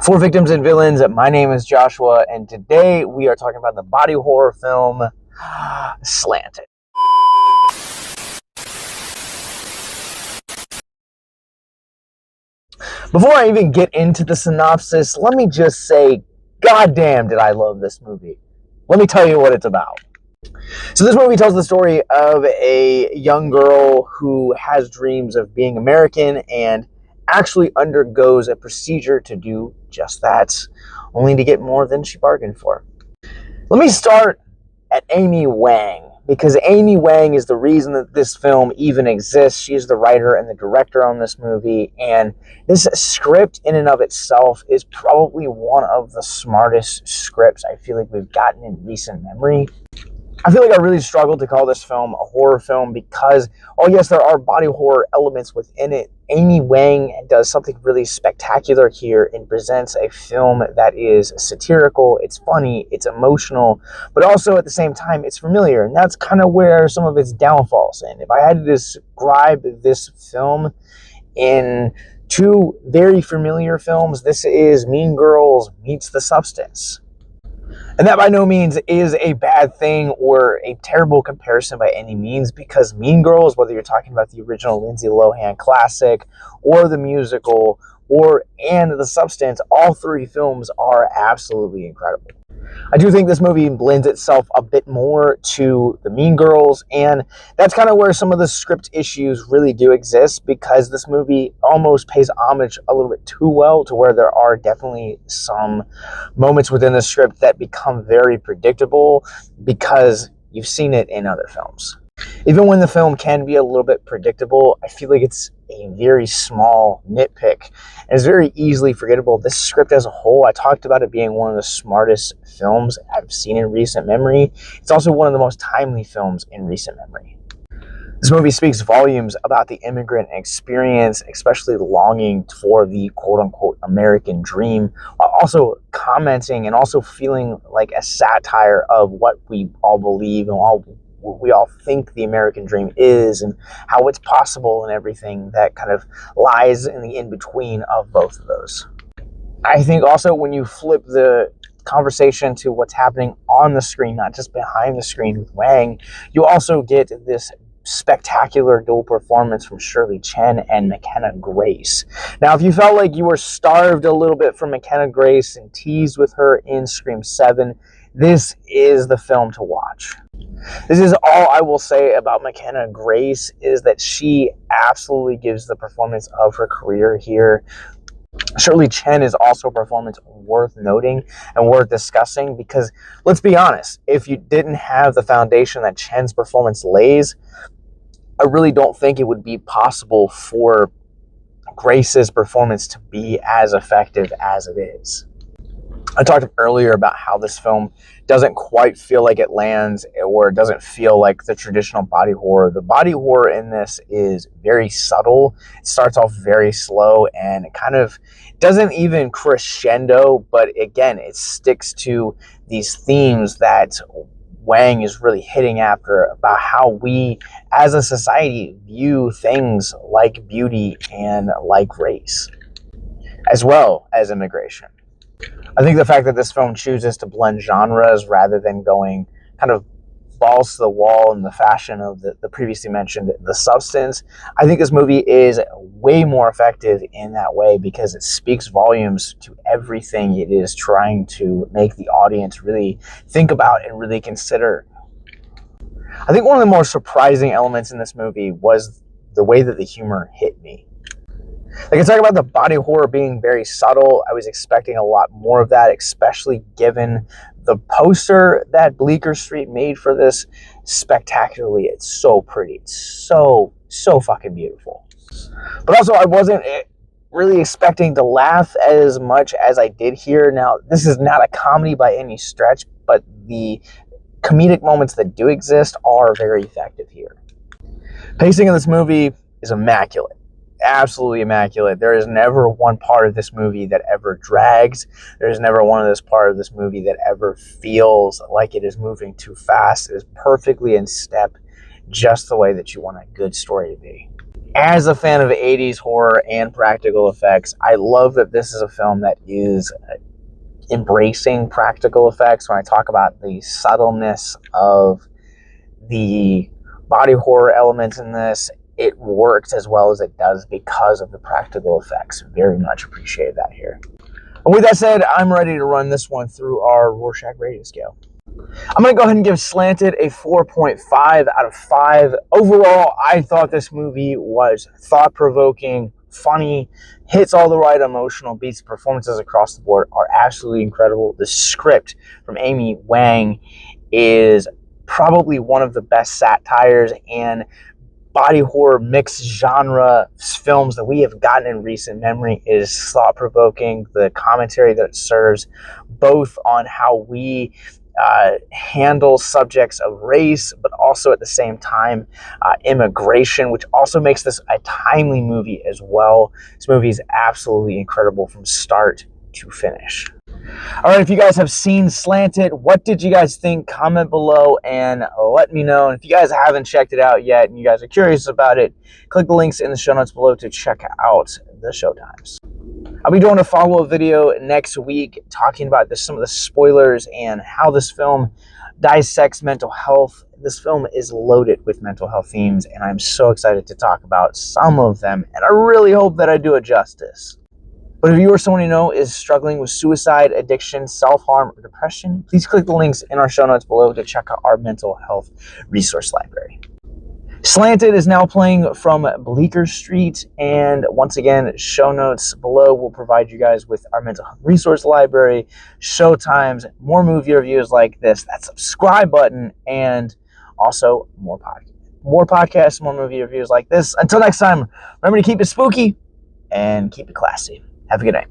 For Victims and Villains, my name is Joshua, and today we are talking about the body horror film Slanted. Before I even get into the synopsis, let me just say, goddamn did I love this movie. Let me tell you what it's about. So this movie tells the story of a young girl who has dreams of being American and actually undergoes a procedure to do just that, only to get more than she bargained for. Let me start at Amy Wang, because Amy Wang is the reason that this film even exists. She is the writer and the director on this movie, and this script in and of itself is probably one of the smartest scripts I feel like we've gotten in recent memory. I feel like I really struggled to call this film a horror film because, oh yes, there are body horror elements within it. Amy Wang does something really spectacular here and presents a film that is satirical, it's funny, it's emotional, but also at the same time it's familiar, and that's kind of where some of its downfalls in. If I had to describe this film in two very familiar films, this is Mean Girls meets The Substance. And that by no means is a bad thing or a terrible comparison by any means, because Mean Girls, whether you're talking about the original Lindsay Lohan classic or the musical and The Substance, all three films are absolutely incredible. I do think this movie blends itself a bit more to the Mean Girls, and that's kind of where some of the script issues really do exist, because this movie almost pays homage a little bit too well to where there are definitely some moments within the script that become very predictable because you've seen it in other films. Even when the film can be a little bit predictable, I feel like it's a very small nitpick and it's very easily forgettable. This script as a whole, I talked about it being one of the smartest films I've seen in recent memory. It's also one of the most timely films in recent memory. This movie speaks volumes about the immigrant experience, especially longing for the quote-unquote American dream, while also commenting and also feeling like a satire of what we all believe and what we all think the American dream is and how it's possible and everything that kind of lies in the in-between of both of those. I think also when you flip the conversation to what's happening on the screen, not just behind the screen with Wang, you also get this spectacular dual performance from Shirley Chen and McKenna Grace. Now, if you felt like you were starved a little bit from McKenna Grace and teased with her in Scream 7, this is the film to watch. This is all I will say about McKenna Grace, is that she absolutely gives the performance of her career here. Shirley Chen is also a performance worth noting and worth discussing, because let's be honest, if you didn't have the foundation that Chen's performance lays, I really don't think it would be possible for Grace's performance to be as effective as it is. I talked earlier about how this film doesn't quite feel like it lands, or doesn't feel like the traditional body horror. The body horror in this is very subtle. It starts off very slow and it kind of doesn't even crescendo, but again, it sticks to these themes that Wang is really hitting after about how we as a society view things like beauty and like race, as well as immigration. I think the fact that this film chooses to blend genres rather than going kind of balls to the wall in the fashion of the previously mentioned The Substance, I think this movie is way more effective in that way, because it speaks volumes to everything it is trying to make the audience really think about and really consider. I think one of the more surprising elements in this movie was the way that the humor hit me. Like, I talk about the body horror being very subtle. I was expecting a lot more of that, especially given the poster that Bleecker Street made for this. Spectacularly, it's so pretty. It's so fucking beautiful. But also, I wasn't really expecting to laugh as much as I did here. Now, this is not a comedy by any stretch, but the comedic moments that do exist are very effective here. Pacing in this movie is immaculate. Absolutely immaculate. There is never one part of this movie that ever drags. There is never one of this part of this movie that ever feels like it is moving too fast. It is perfectly in step, just the way that you want a good story to be. As a fan of 80s horror and practical effects, I love that this is a film that is embracing practical effects. When I talk about the subtleness of the body horror elements in this, it works as well as it does because of the practical effects. Very much appreciated that here. And with that said, I'm ready to run this one through our Rorschach rating scale. I'm going to go ahead and give Slanted a 4.5 out of 5. Overall, I thought this movie was thought-provoking, funny, hits all the right emotional beats. Performances across the board are absolutely incredible. The script from Amy Wang is probably one of the best satires and body horror mixed genre films that we have gotten in recent memory. It is thought-provoking. The commentary that it serves, both on how we handle subjects of race, but also at the same time immigration, which also makes this a timely movie as well. This movie is absolutely incredible from start to finish. All right, if you guys have seen Slanted, what did you guys think? Comment below and let me know. And if you guys haven't checked it out yet and you guys are curious about it, click the links in the show notes below to check out the showtimes. I'll be doing a follow-up video next week talking about some of the spoilers and how this film dissects mental health. This film is loaded with mental health themes, and I'm so excited to talk about some of them, and I really hope that I do it justice. But if you or someone you know is struggling with suicide, addiction, self-harm, or depression, please click the links in our show notes below to check out our mental health resource library. Slanted is now playing from Bleecker Street, and once again, show notes below will provide you guys with our mental health resource library, showtimes, more movie reviews like this, that subscribe button, and also more podcasts, more movie reviews like this. Until next time, remember to keep it spooky and keep it classy. Have a good night.